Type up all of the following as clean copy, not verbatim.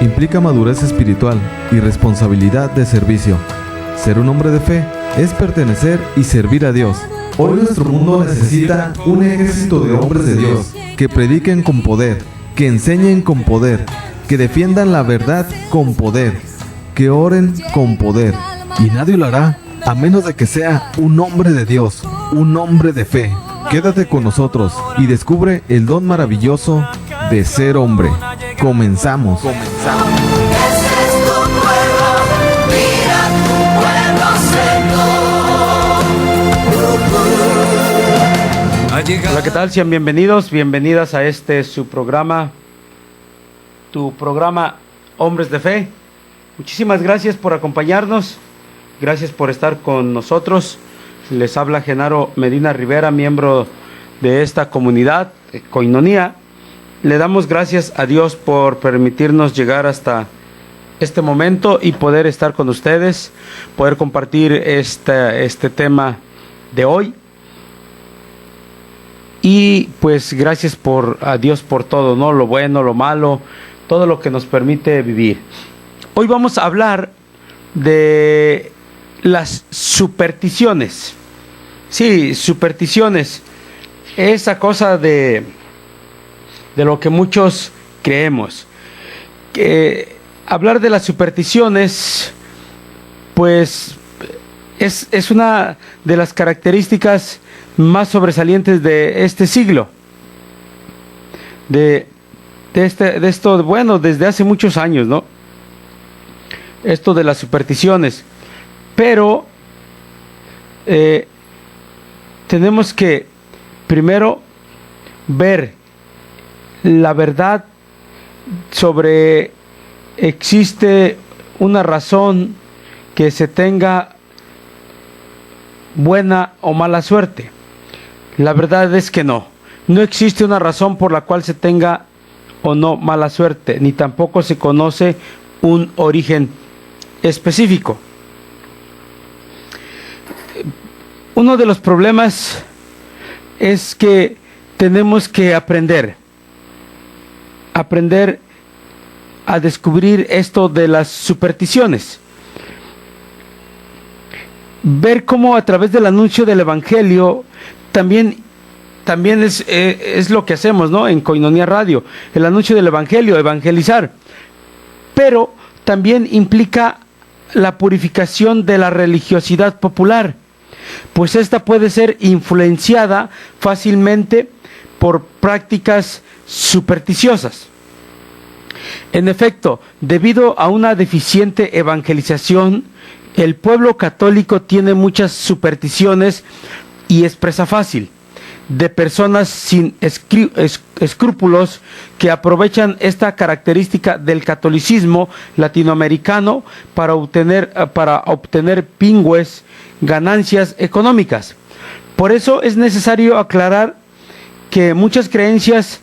implica madurez espiritual y responsabilidad de servicio. Ser un hombre de fe es pertenecer y servir a Dios. Hoy nuestro mundo necesita un ejército de hombres de Dios que prediquen con poder, que enseñen con poder, que defiendan la verdad con poder, que oren con poder. Y nadie lo hará a menos de que sea un hombre de Dios, un hombre de fe. Quédate con nosotros y descubre el don maravilloso de ser hombre. Comenzamos. Este es tu pueblo, mira tu pueblo seco. Hola, ¿qué tal? Sean bienvenidas a este su programa, tu programa Hombres de Fe. Muchísimas gracias por acompañarnos, gracias por estar con nosotros. Les habla Genaro Medina Rivera, miembro de esta comunidad, Koinonía. Le damos gracias a Dios por permitirnos llegar hasta este momento y poder estar con ustedes, poder compartir este tema de hoy. Y pues gracias a Dios por todo, ¿no? Lo bueno, lo malo, todo lo que nos permite vivir. Hoy vamos a hablar de las supersticiones. Sí, supersticiones. Esa cosa de lo que muchos creemos. Hablar de las supersticiones, pues, es una de las características más sobresalientes de este siglo. De esto, bueno, desde hace muchos años, ¿no? Esto de las supersticiones. Pero tenemos que primero ver la verdad sobre existe una razón que se tenga buena o mala suerte. La verdad es que no existe una razón por la cual se tenga o no mala suerte, ni tampoco se conoce un origen específico. Uno de los problemas es que tenemos que aprender a descubrir esto de las supersticiones. Ver cómo a través del anuncio del Evangelio también es lo que hacemos, ¿no? En Koinonía Radio, el anuncio del Evangelio, evangelizar. Pero también implica la purificación de la religiosidad popular, pues esta puede ser influenciada fácilmente por prácticas supersticiosas. En efecto, debido a una deficiente evangelización, el pueblo católico tiene muchas supersticiones y es presa fácil de personas sin escrúpulos que aprovechan esta característica del catolicismo latinoamericano para obtener pingües ganancias económicas. Por eso es necesario aclarar que muchas creencias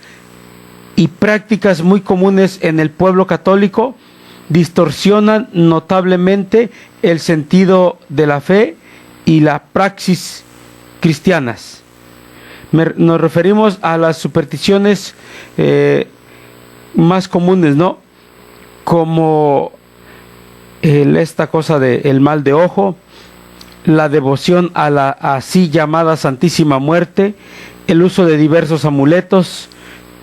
y prácticas muy comunes en el pueblo católico distorsionan notablemente el sentido de la fe y la praxis cristianas. Nos referimos a las supersticiones más comunes, ¿no? Como esta cosa del mal de ojo, la devoción a la así llamada Santísima Muerte, el uso de diversos amuletos,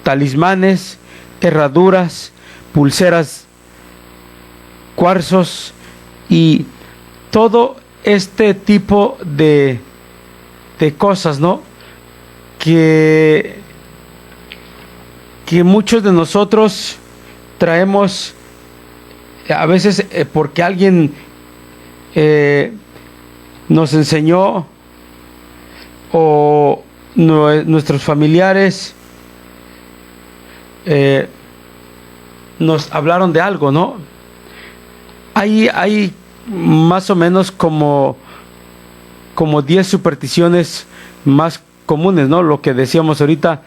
talismanes, herraduras, pulseras, cuarzos y todo este tipo de cosas, ¿no? Que muchos de nosotros traemos a veces porque alguien nos enseñó o nuestros familiares nos hablaron de algo, ¿no? Hay más o menos como 10 supersticiones más comunes, ¿no? Lo que decíamos ahorita,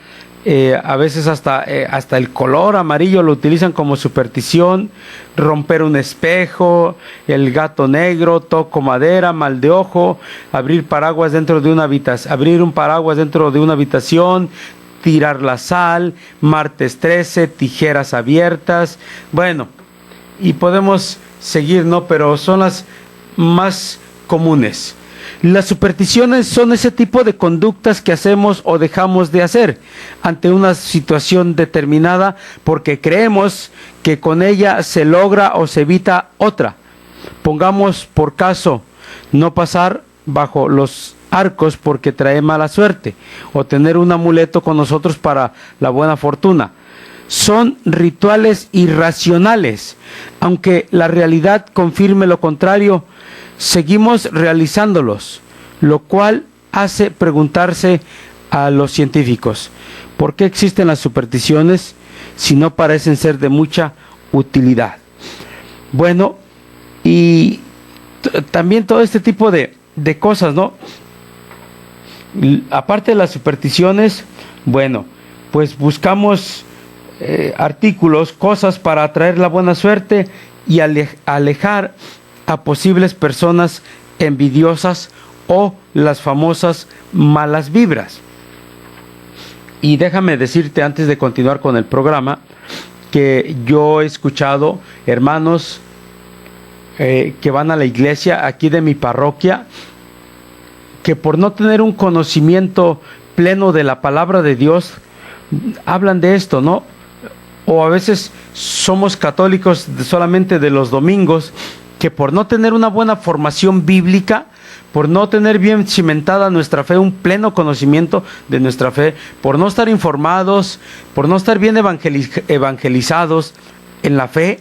a veces hasta el color amarillo lo utilizan como superstición, romper un espejo, el gato negro, toco madera, mal de ojo, abrir un paraguas dentro de una habitación, tirar la sal, martes 13, tijeras abiertas. Bueno, y podemos seguir, ¿no? Pero son las más comunes. Las supersticiones son ese tipo de conductas que hacemos o dejamos de hacer ante una situación determinada porque creemos que con ella se logra o se evita otra. Pongamos por caso no pasar bajo los arcos porque trae mala suerte, o tener un amuleto con nosotros para la buena fortuna. Son rituales irracionales, aunque la realidad confirme lo contrario. Seguimos realizándolos, lo cual hace preguntarse a los científicos: ¿por qué existen las supersticiones si no parecen ser de mucha utilidad? Bueno, y también todo este tipo de cosas, ¿no? Aparte de las supersticiones, bueno, pues buscamos artículos, cosas para atraer la buena suerte y alejar a posibles personas envidiosas o las famosas malas vibras. Y déjame decirte antes de continuar con el programa que yo he escuchado hermanos que van a la iglesia aquí de mi parroquia, que por no tener un conocimiento pleno de la palabra de Dios hablan de esto, ¿no? O a veces somos católicos solamente de los domingos, que por no tener una buena formación bíblica, por no tener bien cimentada nuestra fe, un pleno conocimiento de nuestra fe, por no estar informados, por no estar bien evangelizados en la fe,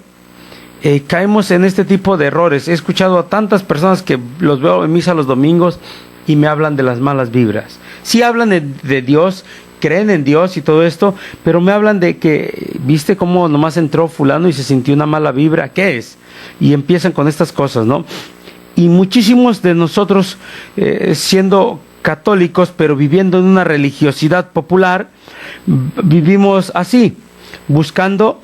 caemos en este tipo de errores. He escuchado a tantas personas que los veo en misa los domingos y me hablan de las malas vibras. Sí hablan de Dios, creen en Dios y todo esto, pero me hablan de que, ¿viste cómo nomás entró fulano y se sintió una mala vibra? ¿Qué es? Y empiezan con estas cosas, ¿no? Y muchísimos de nosotros, siendo católicos, pero viviendo en una religiosidad popular, vivimos así, buscando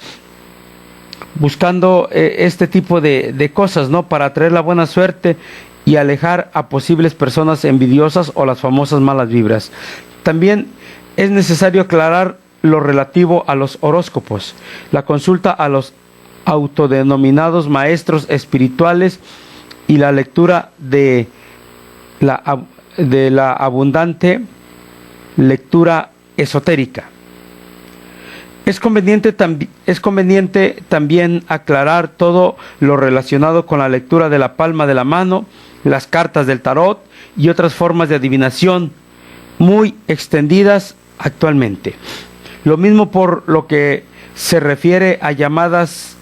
este tipo de cosas, ¿no? Para atraer la buena suerte y alejar a posibles personas envidiosas o las famosas malas vibras. También es necesario aclarar lo relativo a los horóscopos, la consulta a los autodenominados maestros espirituales y la lectura de la abundante lectura esotérica. Es conveniente también aclarar todo lo relacionado con la lectura de la palma de la mano, las cartas del tarot y otras formas de adivinación muy extendidas actualmente. Lo mismo por lo que se refiere a llamadas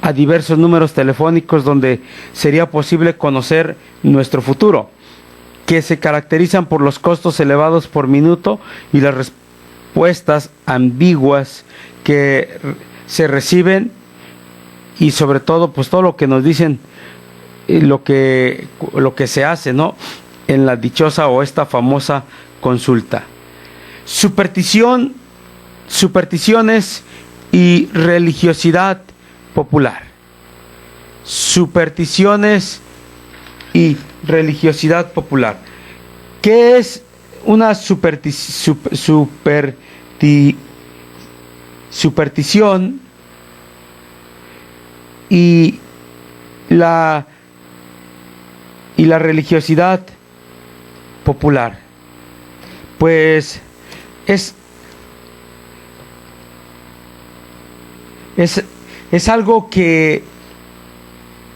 a diversos números telefónicos donde sería posible conocer nuestro futuro, que se caracterizan por los costos elevados por minuto y las respuestas ambiguas que se reciben, y sobre todo pues todo lo que nos dicen, lo que se hace, ¿no?, en la dichosa o esta famosa consulta. Supersticiones y religiosidad popular. Supersticiones y religiosidad popular. ¿Qué es una superstición y la religiosidad popular? Pues es algo que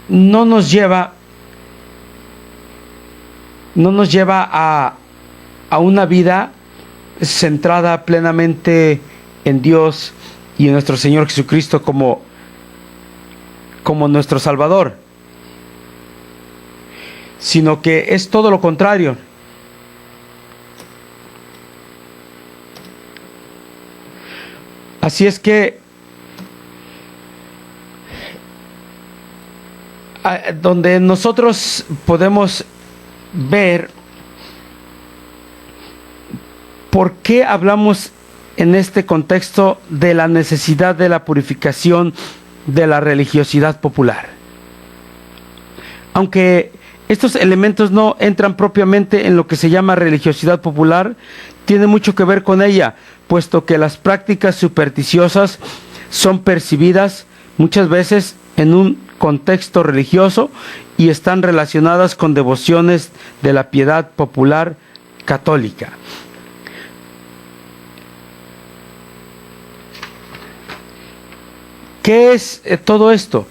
no nos lleva a una vida centrada plenamente en Dios y en nuestro Señor Jesucristo como nuestro Salvador, sino que es todo lo contrario. Así es que donde nosotros podemos ver por qué hablamos en este contexto de la necesidad de la purificación de la religiosidad popular. Aunque estos elementos no entran propiamente en lo que se llama religiosidad popular, tiene mucho que ver con ella, puesto que las prácticas supersticiosas son percibidas muchas veces en un contexto religioso y están relacionadas con devociones de la piedad popular católica. ¿Qué es todo esto?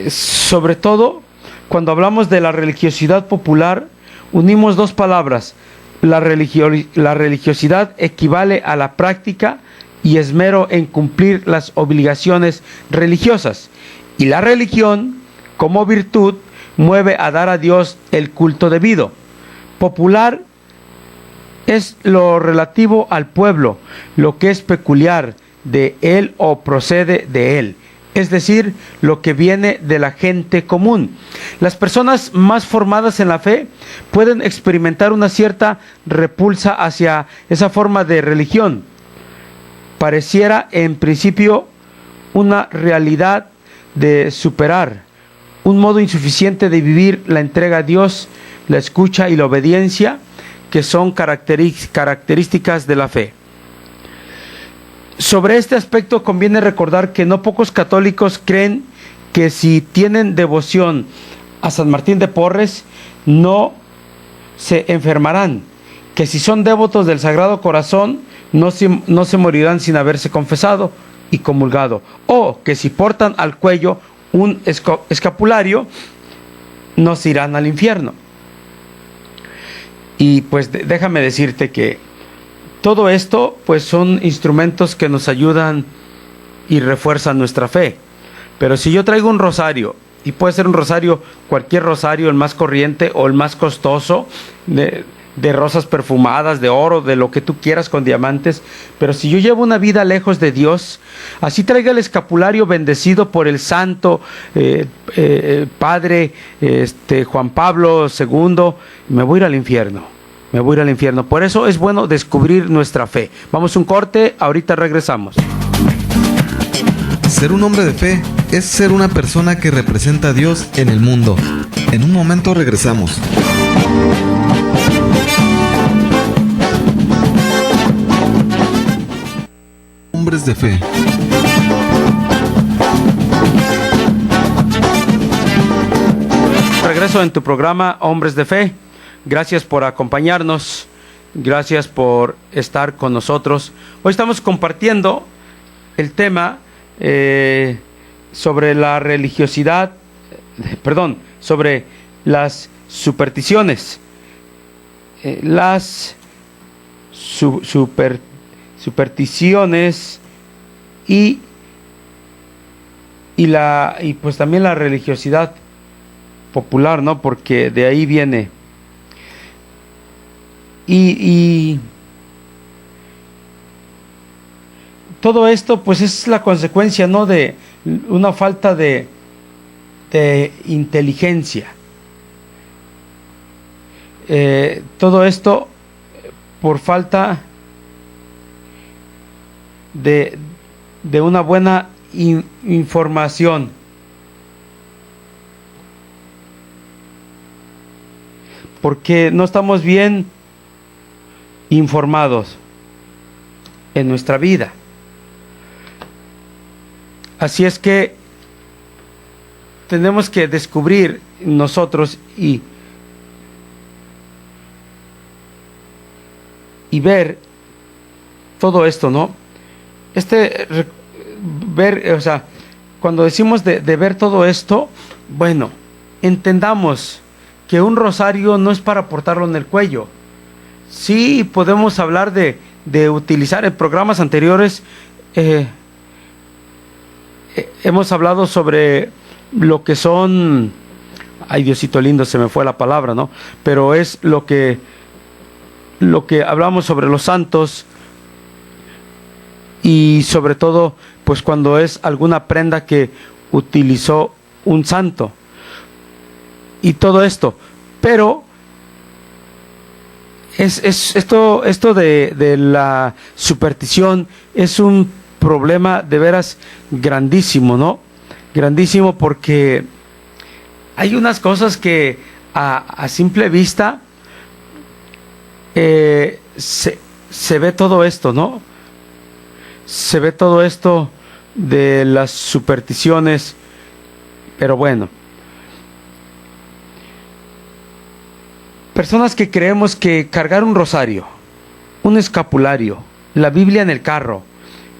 Sobre todo, cuando hablamos de la religiosidad popular, unimos dos palabras. La religiosidad equivale a la práctica y esmero en cumplir las obligaciones religiosas. Y la religión, como virtud, mueve a dar a Dios el culto debido. Popular es lo relativo al pueblo, lo que es peculiar de él o procede de él, es decir, lo que viene de la gente común. Las personas más formadas en la fe pueden experimentar una cierta repulsa hacia esa forma de religión. Pareciera en principio una realidad de superar, un modo insuficiente de vivir la entrega a Dios, la escucha y la obediencia, que son características de la fe. Sobre este aspecto conviene recordar que no pocos católicos creen que si tienen devoción a San Martín de Porres no se enfermarán, que si son devotos del Sagrado Corazón no se morirán sin haberse confesado y comulgado, o que si portan al cuello un escapulario no se irán al infierno. Y pues déjame decirte que todo esto pues son instrumentos que nos ayudan y refuerzan nuestra fe. Pero si yo traigo un rosario, y puede ser un rosario, cualquier rosario, el más corriente o el más costoso, de rosas perfumadas, de oro, de lo que tú quieras, con diamantes, pero si yo llevo una vida lejos de Dios, así traiga el escapulario bendecido por el santo Padre Juan Pablo II, me voy a ir al infierno. Me voy a ir al infierno. Por eso es bueno descubrir nuestra fe. Vamos a un corte, ahorita regresamos. Ser un hombre de fe es ser una persona que representa a Dios en el mundo. En un momento regresamos. Hombres de fe. Regreso en tu programa Hombres de Fe. Gracias por acompañarnos, gracias por estar con nosotros. Hoy estamos compartiendo el tema sobre la religiosidad, sobre las supersticiones, las supersticiones y pues también la religiosidad popular, ¿no? Porque de ahí viene. Y todo esto pues es la consecuencia, ¿no?, de una falta de inteligencia. Todo esto por falta de una buena información. Porque no estamos bien informados en nuestra vida. Así es que tenemos que descubrir nosotros y ver todo esto, ¿no? Ver, o sea, cuando decimos de ver todo esto, bueno, entendamos que un rosario no es para portarlo en el cuello. Sí, podemos hablar de utilizar. En programas anteriores hemos hablado sobre lo que son, ay Diosito lindo, se me fue la palabra, ¿no? Pero es lo que hablamos sobre los santos, y sobre todo pues cuando es alguna prenda que utilizó un santo y todo esto. Pero esto de la superstición es un problema de veras grandísimo, ¿no? Grandísimo, porque hay unas cosas que a simple vista se ve todo esto, ¿no? Se ve todo esto de las supersticiones Pero bueno, personas que creemos que cargar un rosario, un escapulario, la Biblia en el carro,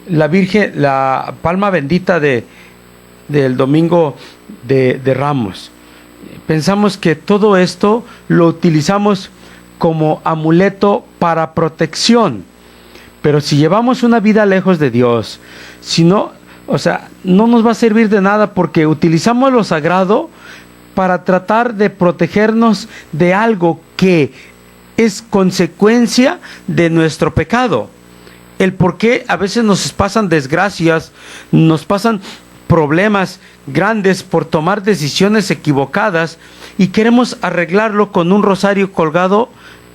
la Virgen, la palma bendita del domingo de Ramos, pensamos que todo esto lo utilizamos como amuleto para protección. Pero si llevamos una vida lejos de Dios, si no, o sea, no nos va a servir de nada, porque utilizamos lo sagrado para tratar de protegernos de algo que es consecuencia de nuestro pecado. El por qué a veces nos pasan desgracias, nos pasan problemas grandes por tomar decisiones equivocadas, y queremos arreglarlo con un rosario colgado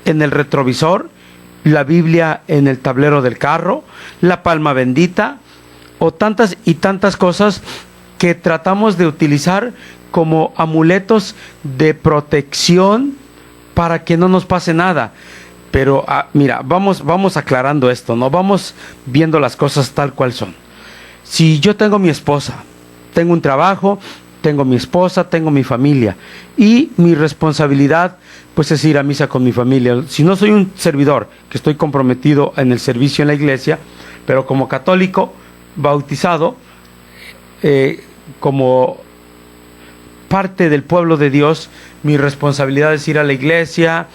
en el retrovisor, la Biblia en el tablero del carro, la palma bendita, o tantas y tantas cosas que tratamos de utilizar como amuletos de protección para que no nos pase nada. Pero mira, vamos aclarando esto, ¿no? Vamos viendo las cosas tal cual son. Si yo tengo mi esposa, tengo un trabajo, tengo mi esposa, tengo mi familia, y mi responsabilidad pues es ir a misa con mi familia. Si no soy un servidor que estoy comprometido en el servicio en la iglesia, pero como católico bautizado, como parte del pueblo de Dios, mi responsabilidad es ir a la iglesia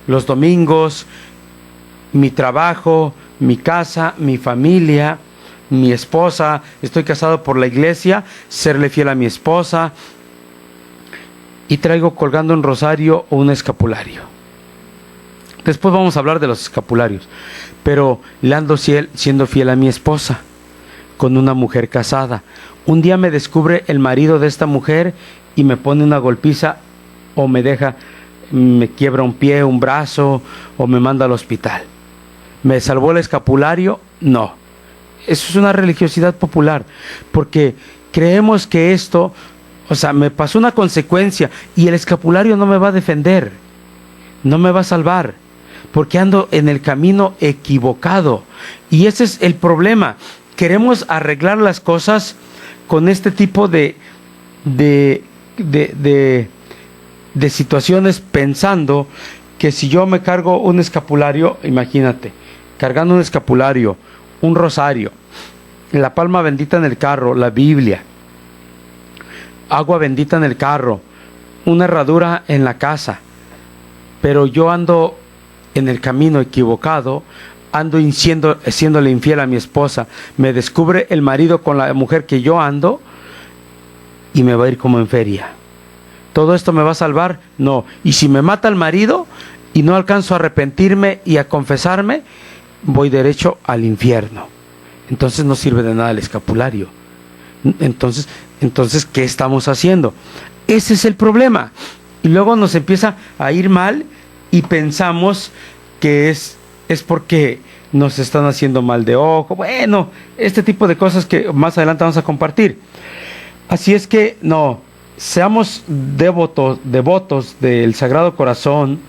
los domingos, mi trabajo, mi casa, mi familia, mi esposa. Estoy casado por la iglesia, serle fiel a mi esposa, y traigo colgando un rosario o un escapulario. Después vamos a hablar de los escapularios, pero le ando siendo fiel a mi esposa con una mujer casada. Un día me descubre el marido de esta mujer y me pone una golpiza, o me quiebra un pie, un brazo, o me manda al hospital. ¿Me salvó el escapulario? No. Eso es una religiosidad popular, porque creemos que esto, o sea, me pasó una consecuencia, y el escapulario no me va a defender, no me va a salvar, porque ando en el camino equivocado. Y ese es el problema. Queremos arreglar las cosas con este tipo de situaciones, pensando que si yo me cargo un escapulario, imagínate, cargando un escapulario, un rosario, la palma bendita en el carro, la Biblia, agua bendita en el carro, una herradura en la casa, pero yo ando en el camino equivocado, ando siéndole infiel a mi esposa, me descubre el marido con la mujer que yo ando, y me va a ir como en feria. ¿Todo esto me va a salvar? No. Y si me mata el marido y no alcanzo a arrepentirme y a confesarme, voy derecho al infierno. Entonces no sirve de nada el escapulario. Entonces, ¿qué estamos haciendo? Ese es el problema. Y luego nos empieza a ir mal, y pensamos que es porque nos están haciendo mal de ojo. Bueno, este tipo de cosas que más adelante vamos a compartir. Así es que no, seamos devotos del Sagrado Corazón,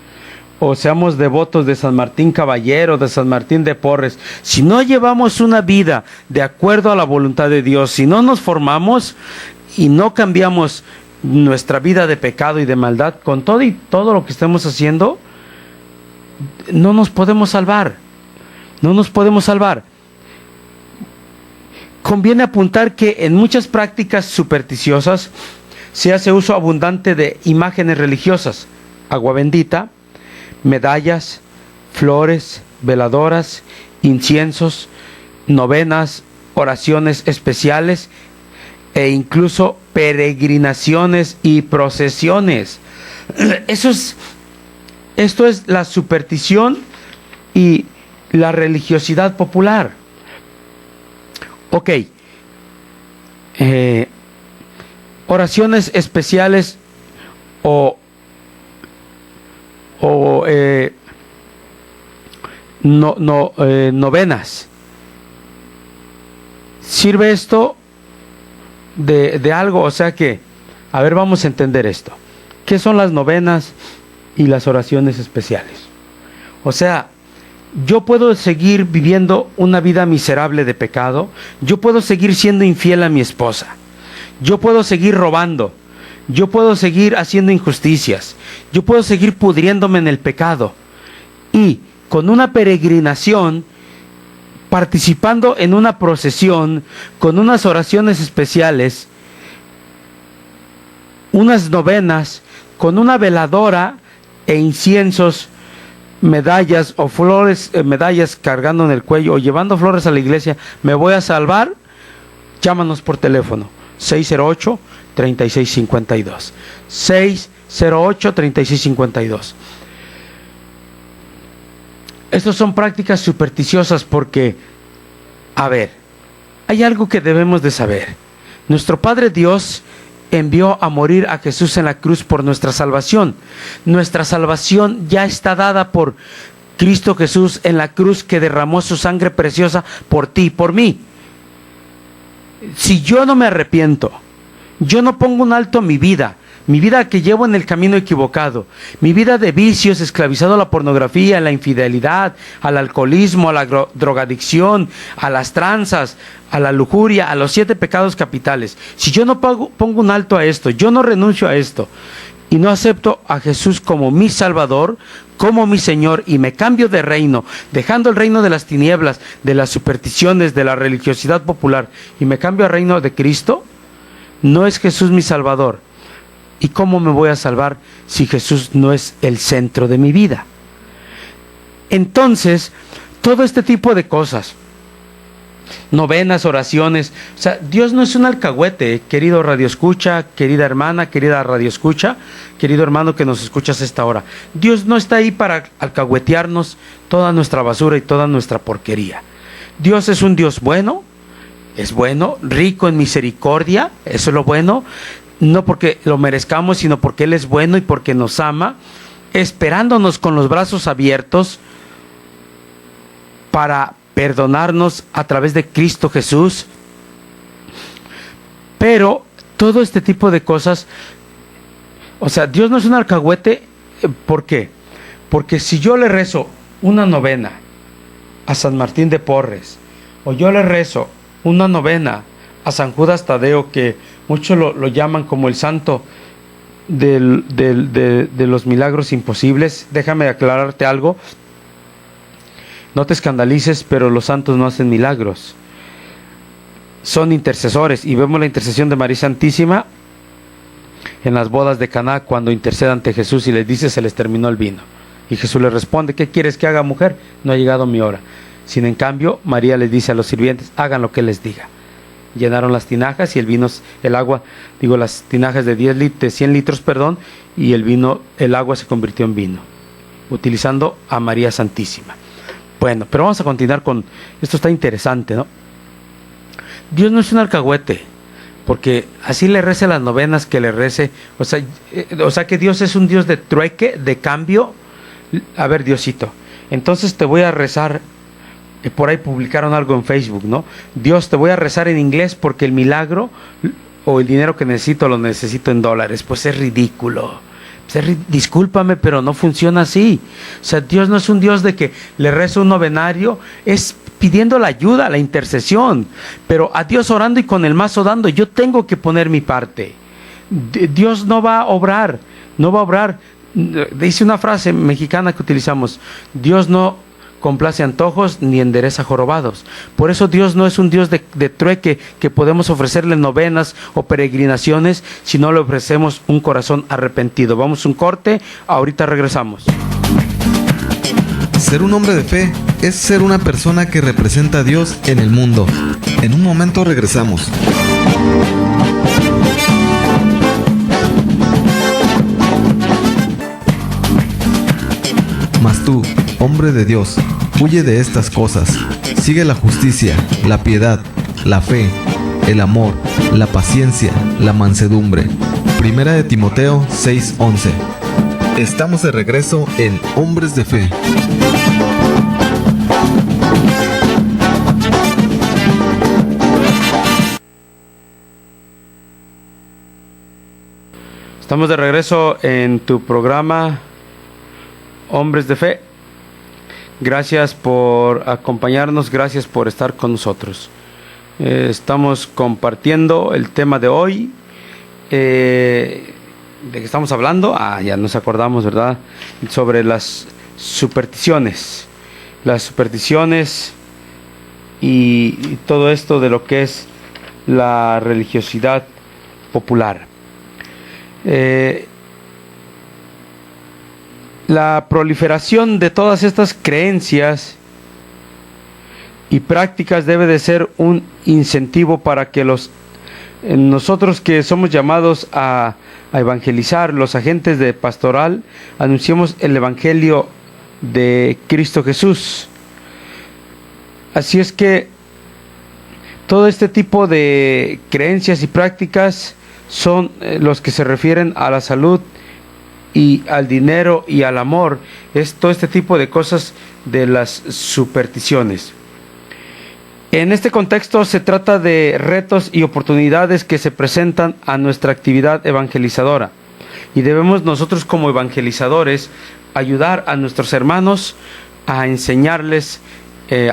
o seamos devotos de San Martín Caballero, de San Martín de Porres. Si no llevamos una vida de acuerdo a la voluntad de Dios, si no nos formamos y no cambiamos nuestra vida de pecado y de maldad, con todo lo que estemos haciendo, no nos podemos salvar. No nos podemos salvar. Conviene apuntar que en muchas prácticas supersticiosas se hace uso abundante de imágenes religiosas: agua bendita, medallas, flores, veladoras, inciensos, novenas, oraciones especiales, e incluso peregrinaciones y procesiones. Esto es la superstición y la religiosidad popular. Ok, oraciones especiales o novenas. ¿Sirve esto de algo? O sea que, a ver, vamos a entender esto. ¿Qué son las novenas y las oraciones especiales? O sea, yo puedo seguir viviendo una vida miserable de pecado, yo puedo seguir siendo infiel a mi esposa, Yo puedo seguir robando, yo puedo seguir haciendo injusticias, yo puedo seguir pudriéndome en el pecado. Y con una peregrinación, participando en una procesión, con unas oraciones especiales, unas novenas, con una veladora e inciensos, medallas o flores, medallas cargando en el cuello o llevando flores a la iglesia, ¿me voy a salvar? Llámanos por teléfono 608-3652 608-3652. Estas son prácticas supersticiosas porque, a ver, hay algo que debemos de saber. Nuestro Padre Dios envió a morir a Jesús en la cruz por nuestra salvación. Nuestra salvación ya está dada por Cristo Jesús en la cruz, que derramó su sangre preciosa por ti y por mí. Si yo no me arrepiento, yo no pongo un alto a mi vida que llevo en el camino equivocado, mi vida de vicios, esclavizado a la pornografía, a la infidelidad, al alcoholismo, a la drogadicción, a las tranzas, a la lujuria, a los 7 pecados capitales. Si yo no pongo un alto a esto, yo no renuncio a esto y no acepto a Jesús como mi Salvador, como mi Señor, y me cambio de reino, dejando el reino de las tinieblas, de las supersticiones, de la religiosidad popular, y me cambio al reino de Cristo, no es Jesús mi Salvador. ¿Y cómo me voy a salvar si Jesús no es el centro de mi vida? Entonces, todo este tipo de cosas, novenas, oraciones, o sea, Dios no es un alcahuete, querido radioescucha, querida hermana, querida radioescucha, querido hermano que nos escuchas a esta hora. Dios no está ahí para alcahuetearnos toda nuestra basura y toda nuestra porquería. Dios es un Dios bueno, es bueno, rico en misericordia, eso es lo bueno. No porque lo merezcamos, sino porque Él es bueno y porque nos ama, esperándonos con los brazos abiertos para perdonarnos a través de Cristo Jesús. Pero todo este tipo de cosas, o sea, Dios no es un alcahuete. ¿Por qué? Porque si yo le rezo una novena a San Martín de Porres, o yo le rezo una novena a San Judas Tadeo, que muchos lo llaman como el santo de los milagros imposibles. Déjame aclararte algo. No te escandalices, pero los santos no hacen milagros. Son intercesores, y vemos la intercesión de María Santísima en las bodas de Caná, cuando intercede ante Jesús y les dice: se les terminó el vino. Y Jesús le responde: ¿qué quieres que haga, mujer? No ha llegado mi hora. Sin en cambio, María les dice a los sirvientes: hagan lo que les diga. Llenaron las tinajas y las tinajas de 100 litros, y el agua se convirtió en vino, utilizando a María Santísima. Bueno, pero vamos a continuar con esto. Está interesante, ¿no? Dios no es un alcahuete, porque así le rece las novenas que le rece, o sea que Dios es un Dios de trueque, de cambio. A ver, Diosito, entonces te voy a rezar. Por ahí publicaron algo en Facebook, ¿no? Dios, te voy a rezar en inglés porque el milagro o el dinero que necesito lo necesito en dólares. Pues es ridículo. Discúlpame, pero no funciona así. O sea, Dios no es un Dios de que le rezo un novenario, es pidiendo la ayuda, la intercesión. Pero a Dios orando y con el mazo dando, yo tengo que poner mi parte. Dios no va a obrar. Dice una frase mexicana que utilizamos: Dios no complace antojos ni endereza jorobados. Por eso Dios no es un Dios de trueque, que podemos ofrecerle novenas o peregrinaciones si no le ofrecemos un corazón arrepentido. Vamos a un corte, ahorita regresamos. Ser un hombre de fe es ser una persona que representa a Dios en el mundo. En un momento regresamos. Mas tú, hombre de Dios, huye de estas cosas. Sigue la justicia, la piedad, la fe, el amor, la paciencia, la mansedumbre. Primera de Timoteo 6:11. Estamos de regreso en Hombres de Fe. Estamos de regreso en tu programa Hombres de Fe. Gracias por acompañarnos, gracias por estar con nosotros. Estamos compartiendo el tema de hoy. ¿De qué estamos hablando? Ya nos acordamos, ¿verdad? Sobre las supersticiones. Las supersticiones y todo esto de lo que es la religiosidad popular. La proliferación de todas estas creencias y prácticas debe de ser un incentivo para que nosotros que somos llamados a evangelizar, los agentes de pastoral, anunciemos el evangelio de Cristo Jesús. Así es que todo este tipo de creencias y prácticas son los que se refieren a la salud y al dinero y al amor. Es todo este tipo de cosas de las supersticiones. En este contexto se trata de retos y oportunidades que se presentan a nuestra actividad evangelizadora, y debemos nosotros como evangelizadores ayudar a nuestros hermanos a enseñarles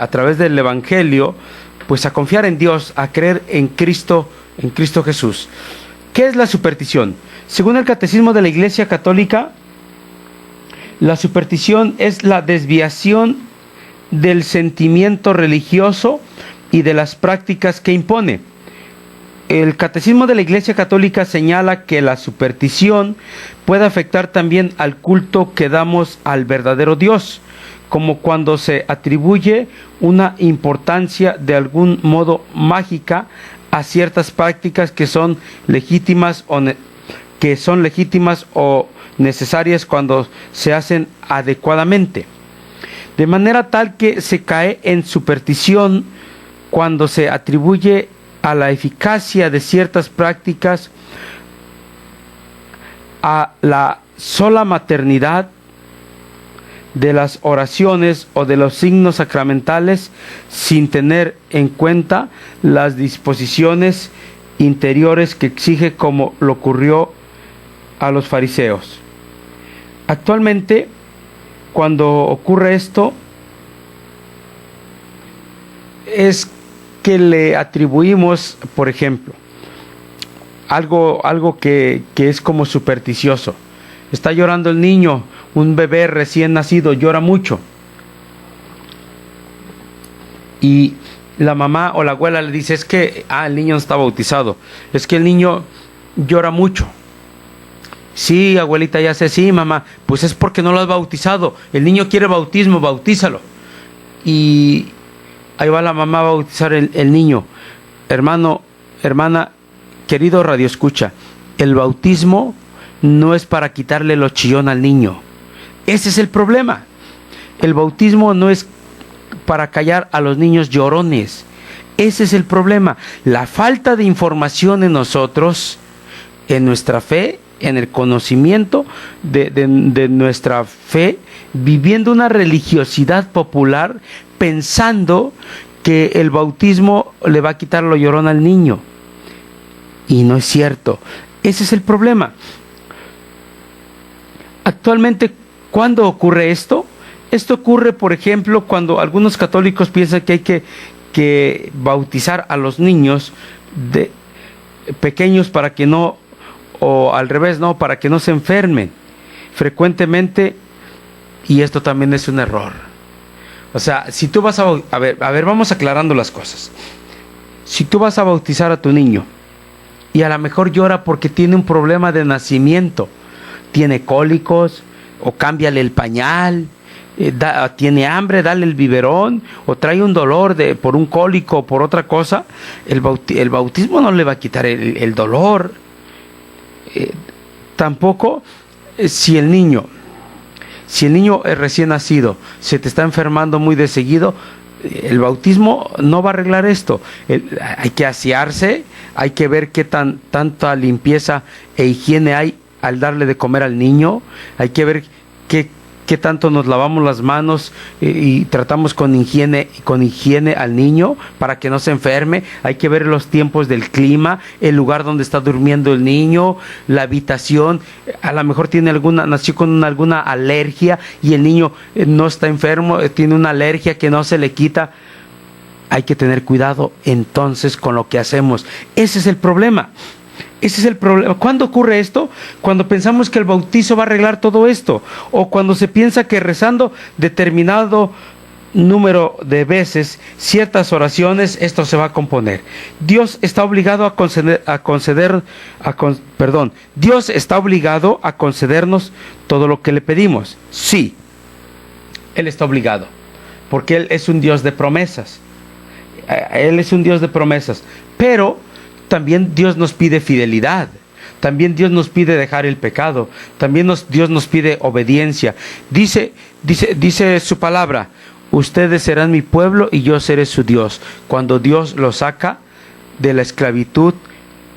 a través del evangelio, pues a confiar en Dios, a creer en Cristo Jesús. ¿Qué es la superstición? Según el Catecismo de la Iglesia Católica, la superstición es la desviación del sentimiento religioso y de las prácticas que impone. El Catecismo de la Iglesia Católica señala que la superstición puede afectar también al culto que damos al verdadero Dios, como cuando se atribuye una importancia de algún modo mágica a ciertas prácticas que son legítimas o necesarias cuando se hacen adecuadamente. De manera tal que se cae en superstición cuando se atribuye a la eficacia de ciertas prácticas a la sola maternidad de las oraciones o de los signos sacramentales, sin tener en cuenta las disposiciones interiores que exige, como lo ocurrió a los fariseos. Actualmente, cuando ocurre esto, es que le atribuimos, por ejemplo, algo que es como supersticioso. Está llorando el niño, un bebé recién nacido llora mucho, y la mamá o la abuela le dice, es que el niño no está bautizado, es que el niño llora mucho. Sí, abuelita, ya sé. Sí, mamá, pues es porque no lo has bautizado. El niño quiere bautismo, bautízalo. Y ahí va la mamá a bautizar el niño. Hermano, hermana, querido radioescucha, el bautismo no es para quitarle lo chillón al niño. Ese es el problema. El bautismo no es para callar a los niños llorones. Ese es el problema. La falta de información en nosotros, en nuestra fe, en el conocimiento de nuestra fe, viviendo una religiosidad popular, pensando que el bautismo le va a quitar lo llorón al niño. Y no es cierto. Ese es el problema. Actualmente, ¿cuándo ocurre esto? Esto ocurre, por ejemplo, cuando algunos católicos piensan que hay que bautizar a los niños pequeños para que no, o al revés, no, para que no se enfermen frecuentemente, y esto también es un error. O sea, si tú vas a ver, vamos aclarando las cosas. Si tú vas a bautizar a tu niño y a lo mejor llora porque tiene un problema de nacimiento, tiene cólicos, o cámbiale el pañal, tiene hambre, dale el biberón, o trae un dolor por un cólico o por otra cosa, el bautismo no le va a quitar el dolor. Tampoco si el niño es recién nacido, se te está enfermando muy de seguido, el bautismo no va a arreglar esto. Hay que asearse, hay que ver qué tanta limpieza e higiene hay al darle de comer al niño, hay que ver qué tanto nos lavamos las manos y tratamos con higiene al niño para que no se enferme. Hay que ver los tiempos del clima, el lugar donde está durmiendo el niño, la habitación. A lo mejor nació con alguna alergia y el niño no está enfermo, tiene una alergia que no se le quita. hay que tener cuidado entonces con lo que hacemos. Ese es el problema. Ese es el problema. ¿Cuándo ocurre esto? Cuando pensamos que el bautizo va a arreglar todo esto, o cuando se piensa que rezando determinado número de veces ciertas oraciones, esto se va a componer. Dios está obligado Dios está obligado a concedernos todo lo que le pedimos. Sí, Él está obligado, porque Él es un Dios de promesas. Él es un Dios de promesas, pero también Dios nos pide fidelidad. También Dios nos pide dejar el pecado. También Dios nos pide obediencia. Dice su palabra: ustedes serán mi pueblo y yo seré su Dios. Cuando Dios los saca de la esclavitud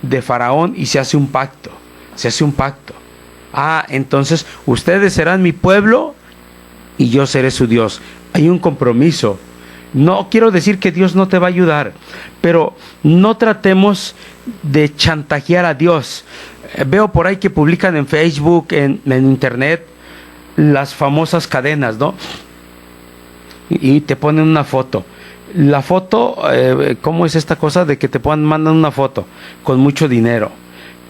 de Faraón y se hace un pacto. Entonces ustedes serán mi pueblo y yo seré su Dios. Hay un compromiso. No quiero decir que Dios no te va a ayudar, pero no tratemos de chantajear a Dios. Veo por ahí que publican en Facebook, en internet, las famosas cadenas, ¿no? Y te ponen una foto. La foto, ¿cómo es esta cosa de que te mandan una foto con mucho dinero?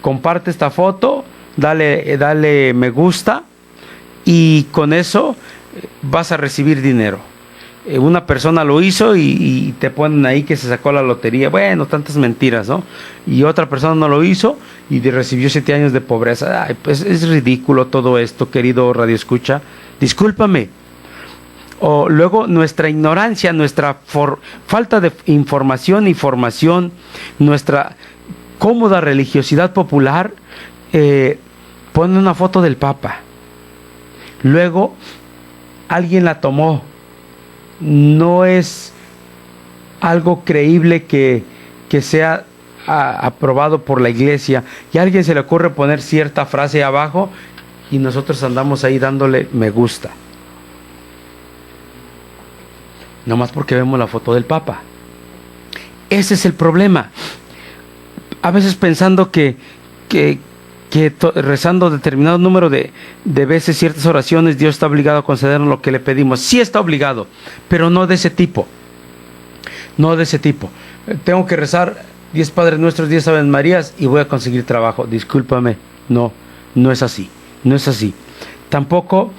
Comparte esta foto, dale me gusta, y con eso vas a recibir dinero. Una persona lo hizo y te ponen ahí que se sacó la lotería. Bueno, tantas mentiras, ¿no? Y otra persona no lo hizo y recibió 7 años de pobreza. Ay, pues es ridículo todo esto, querido Radio Escucha. Discúlpame. O luego nuestra ignorancia, nuestra falta de información y formación, nuestra cómoda religiosidad popular, pone una foto del Papa. Luego alguien la tomó. No es algo creíble que sea aprobado por la iglesia, y a alguien se le ocurre poner cierta frase abajo y nosotros andamos ahí dándole me gusta, nomás porque vemos la foto del Papa. Ese es el problema. A veces pensando que rezando determinado número de veces ciertas oraciones, Dios está obligado a concedernos lo que le pedimos. Sí está obligado, pero no de ese tipo. Tengo que rezar 10 Padres Nuestros, 10 Aves Marías y voy a conseguir trabajo. Discúlpame, no es así. Tampoco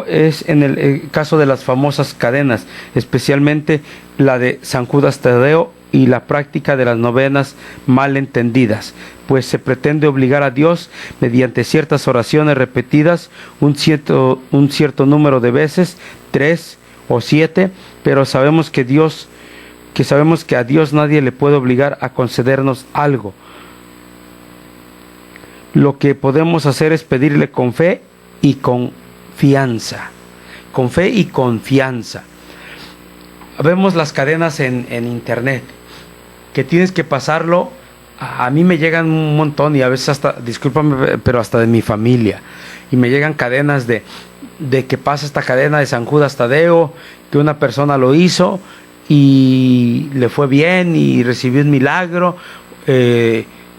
es en el caso de las famosas cadenas, especialmente la de San Judas Tadeo y la práctica de las novenas mal entendidas, pues se pretende obligar a Dios mediante ciertas oraciones repetidas un cierto número de veces, 3 o 7, pero sabemos que a Dios nadie le puede obligar a concedernos algo. Lo que podemos hacer es pedirle con fe y confianza. Vemos las cadenas en internet, que tienes que pasarlo. A mí me llegan un montón, y a veces hasta, discúlpame, pero hasta de mi familia, y me llegan cadenas de que pasa esta cadena de San Judas Tadeo, que una persona lo hizo y le fue bien y recibió un milagro,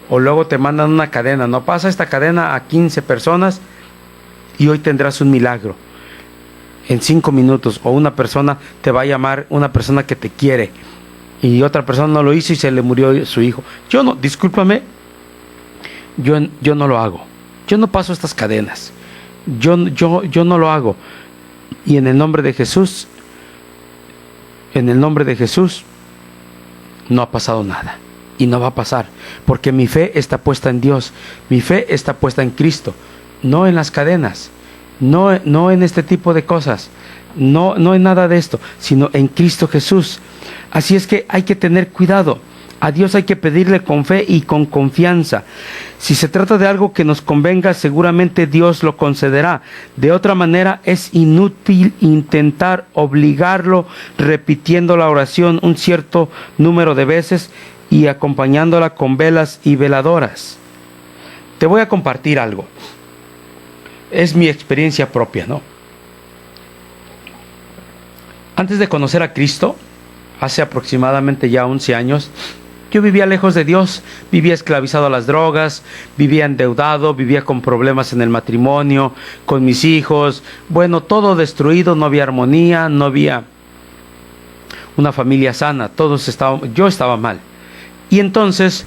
o luego te mandan una cadena, no pasa esta cadena a 15 personas y hoy tendrás un milagro en 5 minutos, o una persona te va a llamar, una persona que te quiere, y otra persona no lo hizo y se le murió su hijo. Yo no, discúlpame, yo no lo hago. Yo no paso estas cadenas. Yo no lo hago. Y en el nombre de Jesús, no ha pasado nada. Y no va a pasar. Porque mi fe está puesta en Dios. Mi fe está puesta en Cristo. No en las cadenas. No en este tipo de cosas. No en nada de esto, sino en Cristo Jesús. Así es que hay que tener cuidado. A Dios hay que pedirle con fe y con confianza. Si se trata de algo que nos convenga, seguramente Dios lo concederá. De otra manera, es inútil intentar obligarlo repitiendo la oración un cierto número de veces y acompañándola con velas y veladoras. Te voy a compartir algo. Es mi experiencia propia, ¿no? Antes de conocer a Cristo, hace aproximadamente ya 11 años, yo vivía lejos de Dios, vivía esclavizado a las drogas, vivía endeudado, vivía con problemas en el matrimonio, con mis hijos, bueno, todo destruido, no había armonía, no había una familia sana, yo estaba mal. Y entonces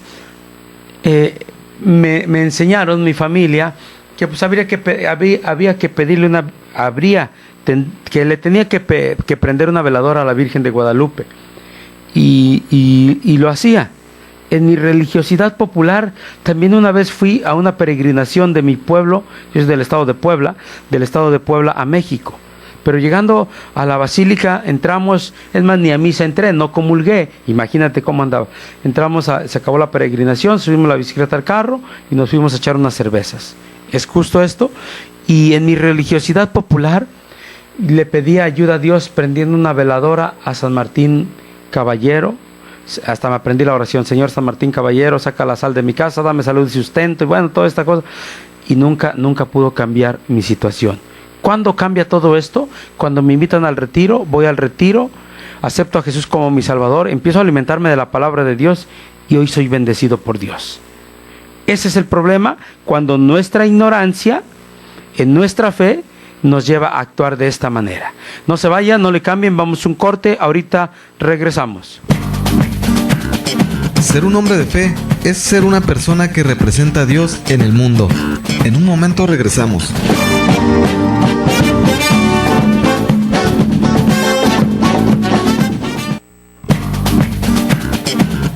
me enseñaron, mi familia, que pues había que pedirle que le tenía que prender una veladora a la Virgen de Guadalupe. Y lo hacía. En mi religiosidad popular, también una vez fui a una peregrinación de mi pueblo, yo soy del estado de Puebla a México. Pero llegando a la basílica entramos, es más, ni a misa entré, no comulgué, imagínate cómo andaba. Se acabó la peregrinación, subimos la bicicleta al carro y nos fuimos a echar unas cervezas. Es justo esto. Y en mi religiosidad popular le pedí ayuda a Dios prendiendo una veladora a San Martín Caballero. Hasta me aprendí la oración: Señor San Martín Caballero, saca la sal de mi casa, dame salud y sustento, y bueno, toda esta cosa. Y nunca pudo cambiar mi situación. ¿Cuándo cambia todo esto? Cuando me invitan al retiro, voy al retiro, acepto a Jesús como mi Salvador, empiezo a alimentarme de la palabra de Dios y hoy soy bendecido por Dios. Ese es el problema, cuando nuestra ignorancia en nuestra fe nos lleva a actuar de esta manera. No se vayan, no le cambien, vamos a un corte, ahorita regresamos. Ser un hombre de fe es ser una persona que representa a Dios en el mundo. En un momento regresamos.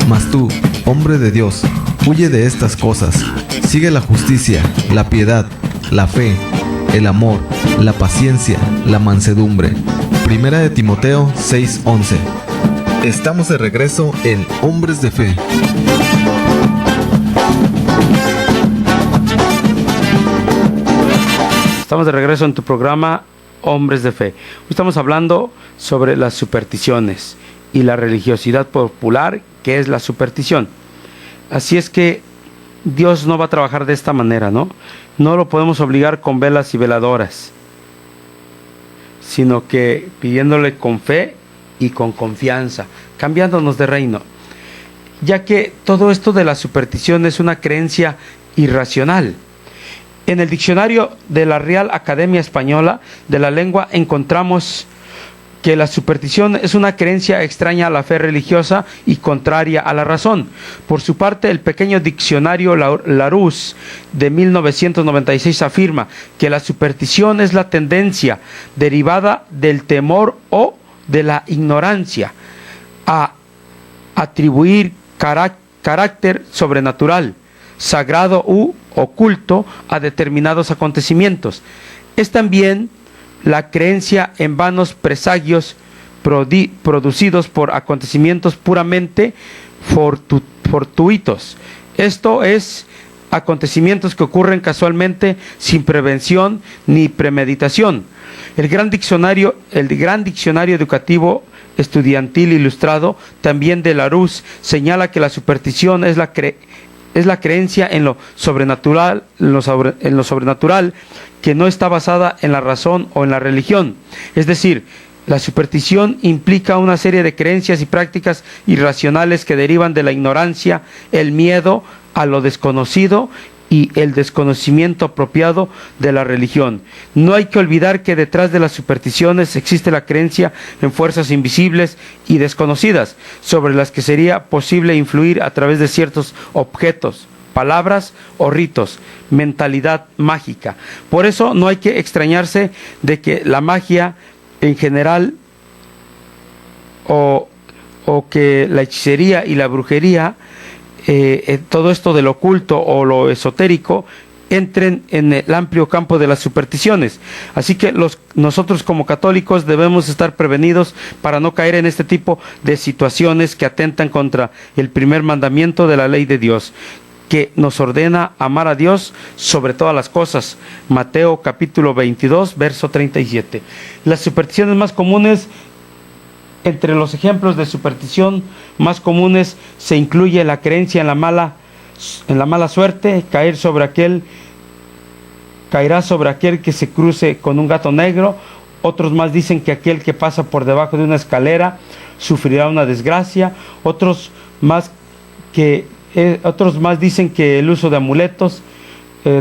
Mas tú, hombre de Dios, huye de estas cosas. Sigue la justicia, la piedad, la fe, el amor, la paciencia, la mansedumbre. Primera de Timoteo 6:11. Estamos de regreso en Hombres de Fe. Estamos de regreso en tu programa Hombres de Fe. Hoy estamos hablando sobre las supersticiones y la religiosidad popular, que es la superstición. Así es que Dios no va a trabajar de esta manera, ¿no? No lo podemos obligar con velas y veladoras, sino que pidiéndole con fe y con confianza, cambiándonos de reino, ya que todo esto de la superstición es una creencia irracional. En el diccionario de la Real Academia Española de la Lengua encontramos que la superstición es una creencia extraña a la fe religiosa y contraria a la razón. Por su parte, el pequeño diccionario Larousse de 1996 afirma que la superstición es la tendencia derivada del temor o de la ignorancia a atribuir carácter sobrenatural, sagrado u oculto a determinados acontecimientos. Es también la creencia en vanos presagios producidos por acontecimientos puramente fortuitos. Esto es, acontecimientos que ocurren casualmente sin prevención ni premeditación. El gran diccionario educativo estudiantil ilustrado, también de Larousse, señala que la superstición es la creencia en lo sobrenatural, que no está basada en la razón o en la religión. Es decir, la superstición implica una serie de creencias y prácticas irracionales que derivan de la ignorancia, el miedo a lo desconocido y el desconocimiento apropiado de la religión. No hay que olvidar que detrás de las supersticiones existe la creencia en fuerzas invisibles y desconocidas, sobre las que sería posible influir a través de ciertos objetos, palabras o ritos, mentalidad mágica. Por eso no hay que extrañarse de que la magia en general o que la hechicería y la brujería, todo esto del oculto o lo esotérico, entren en el amplio campo de las supersticiones. Así que nosotros como católicos debemos estar prevenidos para no caer en este tipo de situaciones que atentan contra el primer mandamiento de la ley de Dios, que nos ordena amar a Dios sobre todas las cosas. Mateo capítulo 22, verso 37. Las supersticiones más comunes, entre los ejemplos de superstición más comunes, se incluye la creencia en la mala suerte, caerá sobre aquel que se cruce con un gato negro. Otros más dicen que aquel que pasa por debajo de una escalera sufrirá una desgracia. Otros más dicen que el uso de amuletos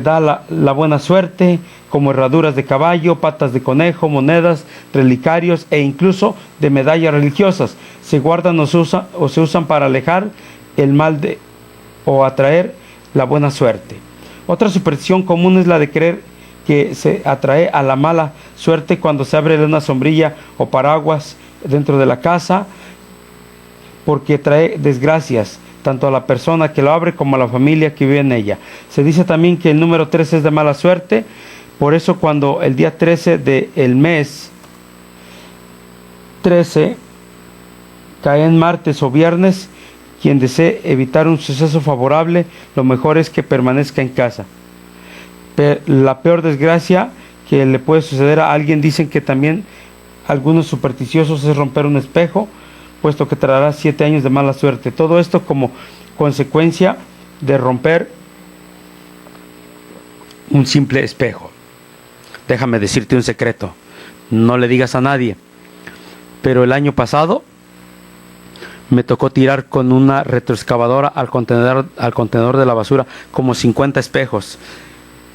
da la buena suerte, como herraduras de caballo, patas de conejo, monedas, relicarios e incluso de medallas religiosas. Se guardan o se usan para alejar el mal o atraer la buena suerte. Otra superstición común es la de creer que se atrae a la mala suerte cuando se abre una sombrilla o paraguas dentro de la casa, porque trae desgracias tanto a la persona que lo abre como a la familia que vive en ella. Se dice también que el número 13 es de mala suerte, por eso cuando el día 13 del mes 13 cae en martes o viernes, quien desee evitar un suceso favorable, lo mejor es que permanezca en casa. La peor desgracia que le puede suceder a alguien, dicen que también algunos supersticiosos, es romper un espejo, puesto que traerá 7 años de mala suerte. Todo esto como consecuencia de romper un simple espejo. Déjame decirte un secreto, no le digas a nadie, pero el año pasado me tocó tirar con una retroexcavadora al contenedor de la basura como 50 espejos.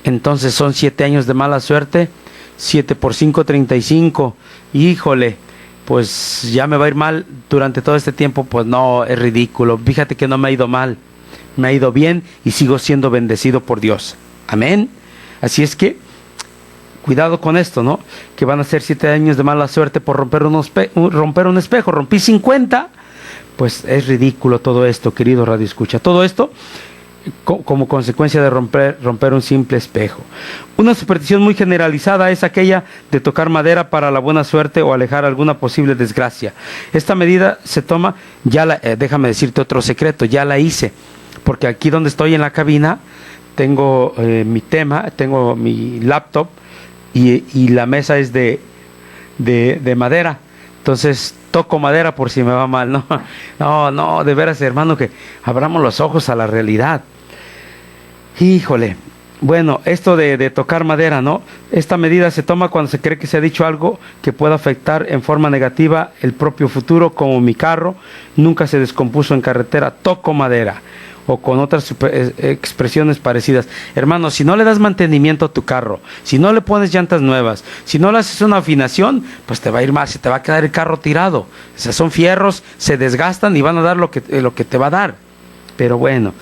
Entonces son 7 años de mala suerte, 7 por 5, 35. Híjole, pues ya me va a ir mal durante todo este tiempo. Pues no, es ridículo. Fíjate que no me ha ido mal, me ha ido bien y sigo siendo bendecido por Dios. Amén. Así es que cuidado con esto, ¿no? Que van a ser 7 años de mala suerte por romper un espejo. Rompí 50. Pues es ridículo todo esto, querido Radio Escucha. Todo esto como consecuencia de romper un simple espejo. Una superstición muy generalizada es aquella de tocar madera para la buena suerte o alejar alguna posible desgracia. Esta medida se toma, déjame decirte otro secreto, ya la hice, porque aquí donde estoy en la cabina tengo tengo mi laptop y la mesa es de madera. Entonces toco madera por si me va mal. No, de veras, hermano, que abramos los ojos a la realidad. Híjole. Bueno, esto de tocar madera, ¿no? Esta medida se toma cuando se cree que se ha dicho algo que pueda afectar en forma negativa el propio futuro, como mi carro nunca se descompuso en carretera, toco madera. O con otras expresiones parecidas. Hermano, si no le das mantenimiento a tu carro, si no le pones llantas nuevas, si no le haces una afinación, pues te va a ir mal, se te va a quedar el carro tirado. O sea, son fierros, se desgastan y van a dar lo que te va a dar. Pero bueno,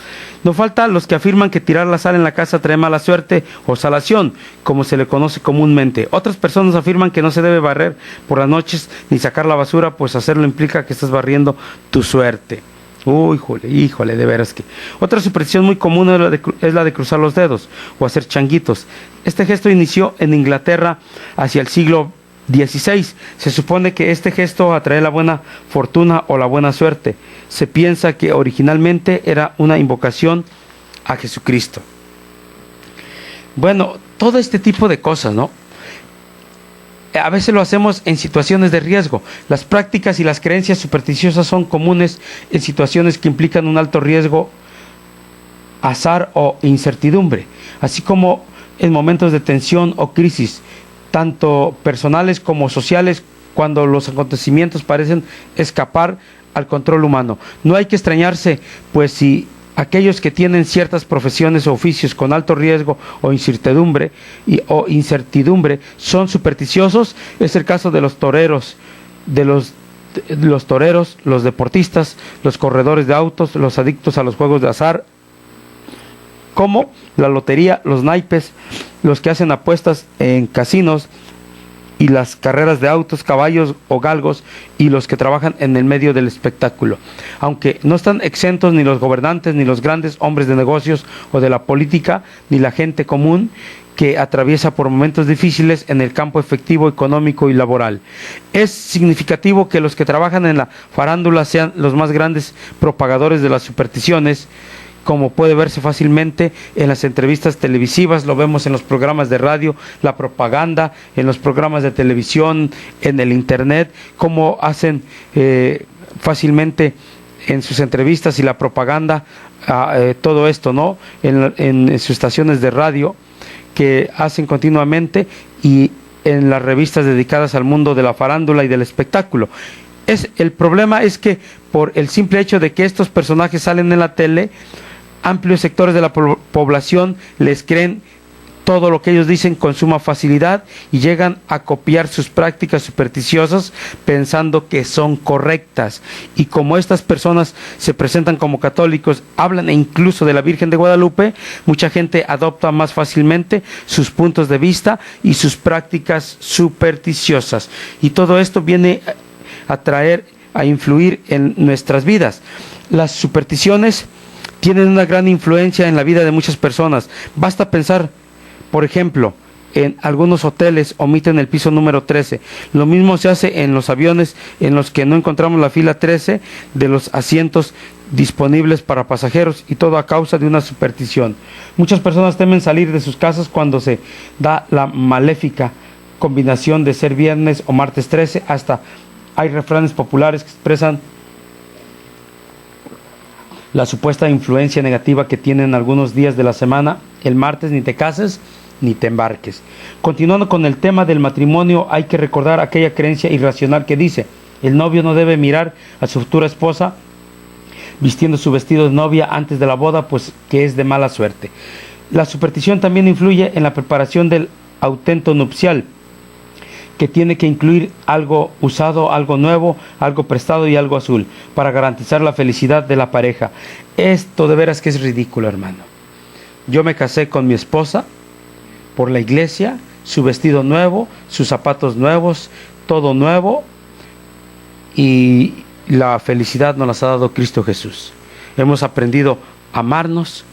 no falta los que afirman que tirar la sal en la casa trae mala suerte o salación, como se le conoce comúnmente. Otras personas afirman que no se debe barrer por las noches ni sacar la basura, pues hacerlo implica que estás barriendo tu suerte. Híjole, de veras que. Otra superstición muy común es la de cruzar los dedos o hacer changuitos. Este gesto inició en Inglaterra hacia el siglo XVI. Se supone que este gesto atrae la buena fortuna o la buena suerte. Se piensa que originalmente era una invocación a Jesucristo. Bueno, todo este tipo de cosas, ¿no? A veces lo hacemos en situaciones de riesgo. Las prácticas y las creencias supersticiosas son comunes en situaciones que implican un alto riesgo, azar o incertidumbre, así como en momentos de tensión o crisis, tanto personales como sociales, cuando los acontecimientos parecen escapar al control humano. No hay que extrañarse, pues si aquellos que tienen ciertas profesiones o oficios con alto riesgo o incertidumbre son supersticiosos. Es el caso de los toreros, los deportistas, los corredores de autos, los adictos a los juegos de azar, como la lotería, los naipes, los que hacen apuestas en casinos y las carreras de autos, caballos o galgos, y los que trabajan en el medio del espectáculo. Aunque no están exentos ni los gobernantes, ni los grandes hombres de negocios o de la política, ni la gente común que atraviesa por momentos difíciles en el campo efectivo, económico y laboral. Es significativo que los que trabajan en la farándula sean los más grandes propagadores de las supersticiones, como puede verse fácilmente en las entrevistas televisivas, lo vemos en los programas de radio, la propaganda, en los programas de televisión, en el internet, como hacen fácilmente en sus entrevistas y la propaganda, todo esto, ¿no? En sus estaciones de radio que hacen continuamente, y en las revistas dedicadas al mundo de la farándula y del espectáculo. El problema es que por el simple hecho de que estos personajes salen en la tele, Amplios sectores de la población les creen todo lo que ellos dicen con suma facilidad y llegan a copiar sus prácticas supersticiosas pensando que son correctas. Y como estas personas se presentan como católicos, hablan incluso de la Virgen de Guadalupe, mucha gente adopta más fácilmente sus puntos de vista y sus prácticas supersticiosas. Y todo esto viene a influir en nuestras vidas. Las supersticiones tienen una gran influencia en la vida de muchas personas. Basta pensar, por ejemplo, en algunos hoteles omiten el piso número 13. Lo mismo se hace en los aviones en los que no encontramos la fila 13 de los asientos disponibles para pasajeros, y todo a causa de una superstición. Muchas personas temen salir de sus casas cuando se da la maléfica combinación de ser viernes o martes 13. Hasta hay refranes populares que expresan la supuesta influencia negativa que tienen algunos días de la semana. El martes ni te cases ni te embarques. Continuando con el tema del matrimonio, hay que recordar aquella creencia irracional que dice: el novio no debe mirar a su futura esposa vistiendo su vestido de novia antes de la boda, pues que es de mala suerte. La superstición también influye en la preparación del autento nupcial, que tiene que incluir algo usado, algo nuevo, algo prestado y algo azul, para garantizar la felicidad de la pareja. Esto de veras que es ridículo, hermano. Yo me casé con mi esposa por la iglesia, su vestido nuevo, sus zapatos nuevos, todo nuevo, y la felicidad nos las ha dado Cristo Jesús. Hemos aprendido a amarnos,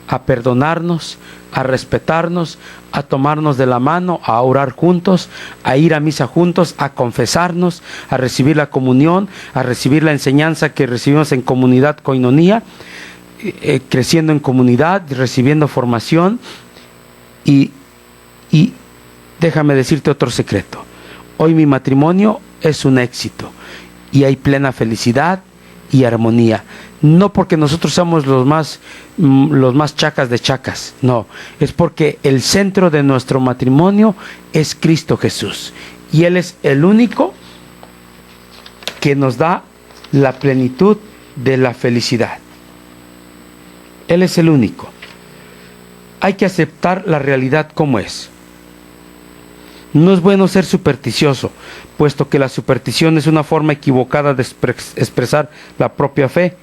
a perdonarnos, a respetarnos, a tomarnos de la mano, a orar juntos, a ir a misa juntos, a confesarnos, a recibir la comunión, a recibir la enseñanza que recibimos en comunidad Koinonía, creciendo en comunidad, recibiendo formación. Y déjame decirte otro secreto. Hoy mi matrimonio es un éxito y hay plena felicidad y armonía. No porque nosotros somos los más chacas de chacas, no, es porque el centro de nuestro matrimonio es Cristo Jesús, y Él es el único que nos da la plenitud de la felicidad. Él es el único. Hay que aceptar la realidad como es. No es bueno ser supersticioso, puesto que la superstición es una forma equivocada de expresar la propia fe,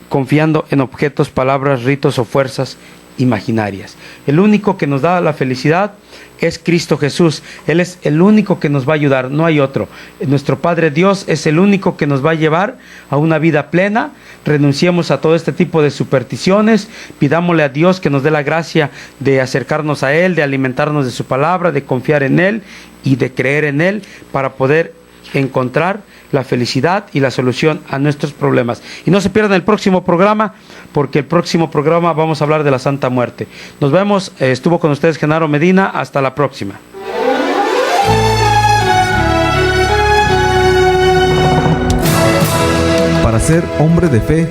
confiando en objetos, palabras, ritos o fuerzas imaginarias. El único que nos da la felicidad es Cristo Jesús. Él es el único que nos va a ayudar, no hay otro. Nuestro Padre Dios es el único que nos va a llevar a una vida plena. Renunciemos a todo este tipo de supersticiones, pidámosle a Dios que nos dé la gracia de acercarnos a Él, de alimentarnos de su palabra, de confiar en Él y de creer en Él para poder encontrar la felicidad y la solución a nuestros problemas. Y no se pierdan el próximo programa, porque el próximo programa vamos a hablar de la Santa Muerte. Nos vemos. Estuvo con ustedes Genaro Medina. Hasta la próxima. Para ser hombre de fe,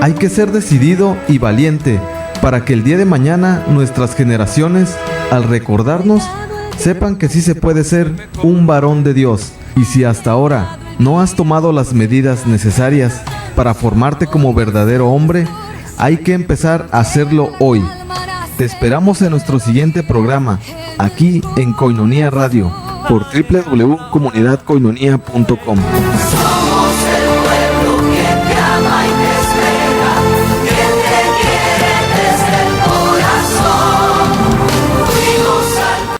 hay que ser decidido y valiente, para que el día de mañana nuestras generaciones, al recordarnos, sepan que sí se puede ser un varón de Dios. Y si hasta ahora no has tomado las medidas necesarias para formarte como verdadero hombre, hay que empezar a hacerlo hoy. Te esperamos en nuestro siguiente programa, aquí en Koinonía Radio, por www.comunidadkoinonia.com.